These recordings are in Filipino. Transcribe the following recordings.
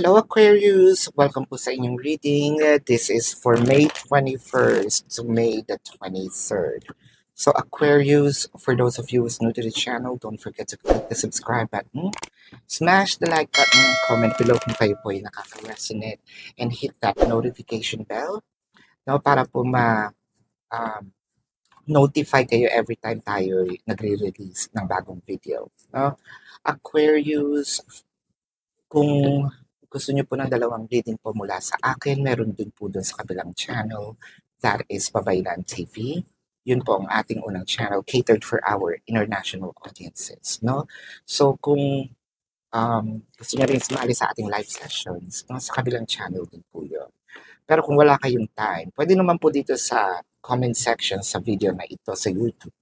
Hello Aquarius! Welcome po sa inyong reading. This is for May 21st to May the 23rd. So Aquarius, for those of you who's new to the channel, don't forget to click the subscribe button, smash the like button, comment below kung kayo po ay nakaka-resonate, and hit that notification bell para po notify kayo every time tayo nagre-release ng bagong video. Aquarius, kung gusto nyo po ng dalawang reading po mula sa akin, meron din po dun sa kabilang channel, that is Pabaylan TV. Yun po ang ating unang channel catered for our international audiences. So kung gusto nyo rin sumali sa ating live sessions, sa kabilang channel din po yun. Pero kung wala kayong time, pwede naman po dito sa comment section sa video na ito sa YouTube.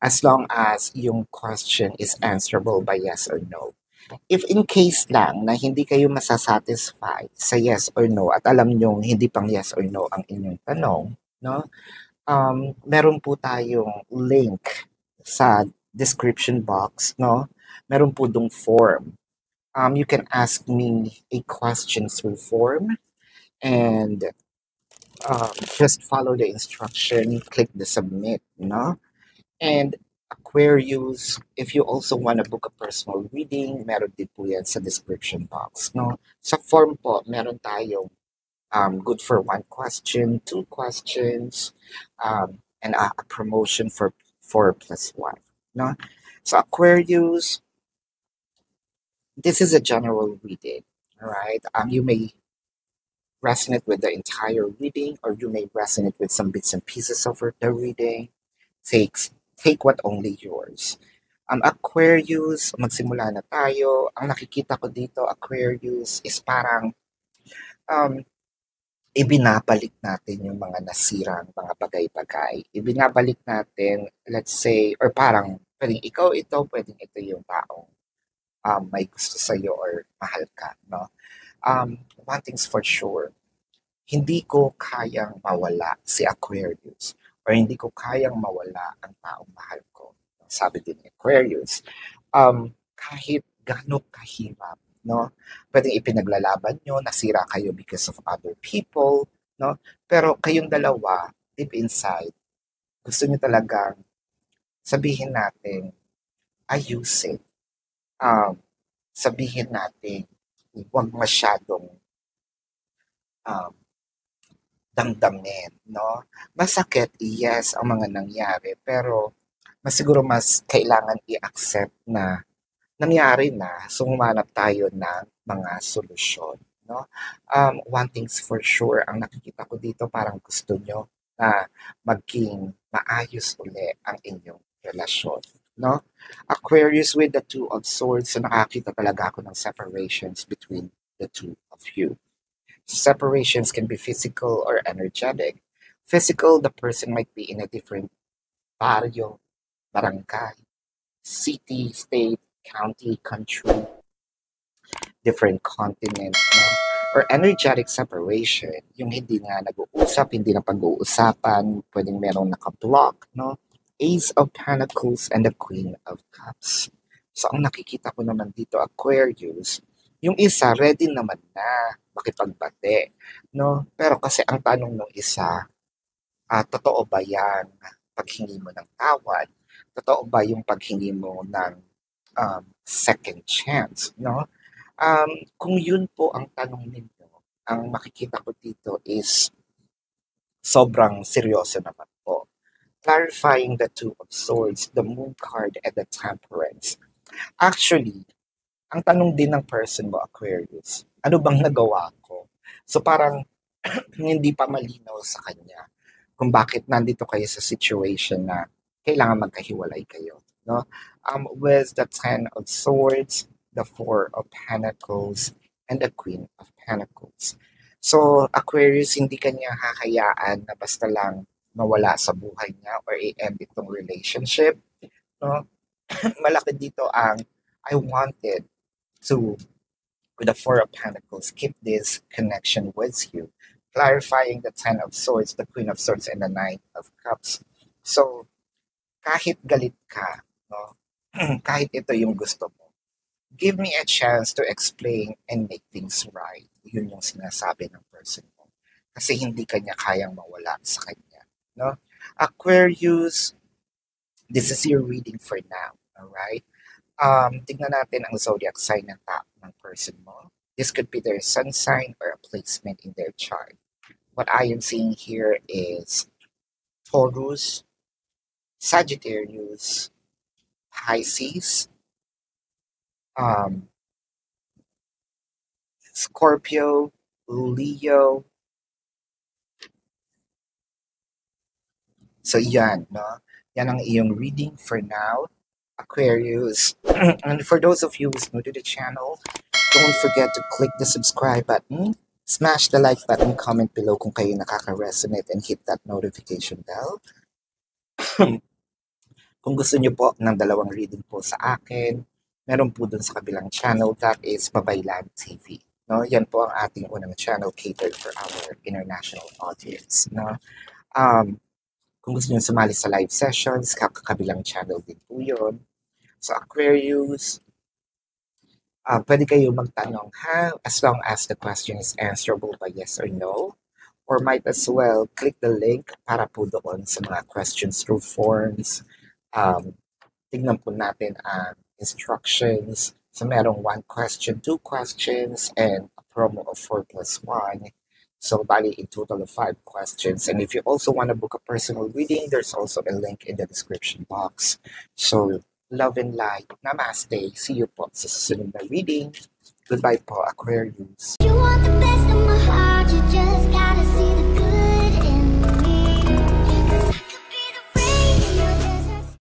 As long as yung question is answerable by yes or no. If in case lang na hindi kayo masasatisfy sa yes or no at alam nyo hindi pang yes or no ang inyong tanong, meron po tayong link sa description box, meron po dong form. You can ask me a question through form and just follow the instruction, click the submit, and Aquarius, if you also want to book a personal reading, meron din po yan sa description box. Sa form po, meron tayong good for 1 question, 2 questions, and a promotion for 4+1. So Aquarius, this is a general reading, all right? You may resonate with the entire reading or you may resonate with some bits and pieces of the reading. Take what only yours. Aquarius, magsimula na tayo. Ang nakikita ko dito, Aquarius, is parang ibinabalik natin yung mga nasirang mga bagay-bagay. Ibinabalik natin, let's say, or parang pwedeng ikaw ito, pwedeng ito yung taong may gusto sa'yo or mahal ka. One thing's for sure, hindi ko kayang mawala si Aquarius. Or hindi ko kayang mawala ang taong mahal ko. Sabi din ni Aquarius, kahit gano'ng kahirap, pwedeng ipinaglalaban nyo, nasira kayo because of other people, pero kayong dalawa, deep inside, gusto nyo talagang sabihin natin, ayusin. Sabihin natin, huwag masyadong damdamin, Masakit, yes, ang mga nangyari, pero siguro mas kailangan i-accept na nangyari na, so humanap tayo ng mga solusyon, One thing's for sure, ang nakikita ko dito, parang gusto nyo na maging maayos uli ang inyong relasyon, Aquarius with the 2 of Swords, so nakakita talaga ako ng separations between the 2 of you. Separations can be physical or energetic. Physical, the person might be in a different barrio, barangay, city, state, county, country, different continent, Or energetic separation, yung hindi nga nag-uusap, hindi na pag-uusapan, pwedeng merong naka-block, Ace of Pentacles and the Queen of Cups. So, ang nakikita ko naman dito, Aquarius, yung isa, ready naman na makipagbate, Pero kasi ang tanong ng isa, totoo ba yan paghingi mo ng tawad? Totoo ba yung paghingi mo ng second chance, Kung yun po ang tanong ninyo, ang makikita ko dito is sobrang seryoso naman po. Clarifying the 2 of Swords, the Moon card, and the Temperance. Actually, ang tanong din ng person mo, Aquarius, ano bang nagawa ko? So parang hindi pa malinaw sa kanya kung bakit nandito kayo sa situation na kailangan magkahiwalay kayo. With the 10 of Swords, the 4 of Pentacles, and the Queen of Pentacles. So Aquarius, hindi kanya hahayaan na basta lang mawala sa buhay niya or i-end itong relationship. Malaki dito ang I wanted to, with the 4 of Pentacles, keep this connection with you. Clarifying the 10 of Swords, the Queen of Swords, and the 9 of Cups. So, kahit galit ka, kahit ito yung gusto mo, Give me a chance to explain and make things right. Yun yung sinasabi ng person mo. Kasi hindi kanya kayang mawala sa kanya. No? Aquarius, this is your reading for now. Alright? Tignan natin ang zodiac sign ng person mo. This could be their sun sign or a placement in their chart. What I am seeing here is Taurus, Sagittarius, Pisces, Scorpio, Leo. So yan, no? Yan ang iyong reading for now, Aquarius. And for those of you who's new to the channel, don't forget to click the subscribe button, smash the like button, comment below kung kayo nakaka-resonate, and hit that notification bell. Kung gusto niyo po ng dalawang reading po sa akin, meron po dun sa kabilang channel, that is Babaylan TV. No? Yan po ang ating unang channel catered for our international audience. No? Kung gusto niyo sumali sa live sessions, kabilang channel din po yun. So Aquarius, pwede kayo magtanong ha, as long as the question is answerable by yes or no. Or might as well click the link para po doon sa mga questions through forms. Tignan po natin ang instructions. So merong 1 question, 2 questions, and a promo of 4+1. So bali in total of 5 questions. And if you also want to book a personal reading, there's also a link in the description box. So love and light. Namaste. See you po sa susunod na reading. Goodbye po, Aquarius. You want the best of my heart, you just got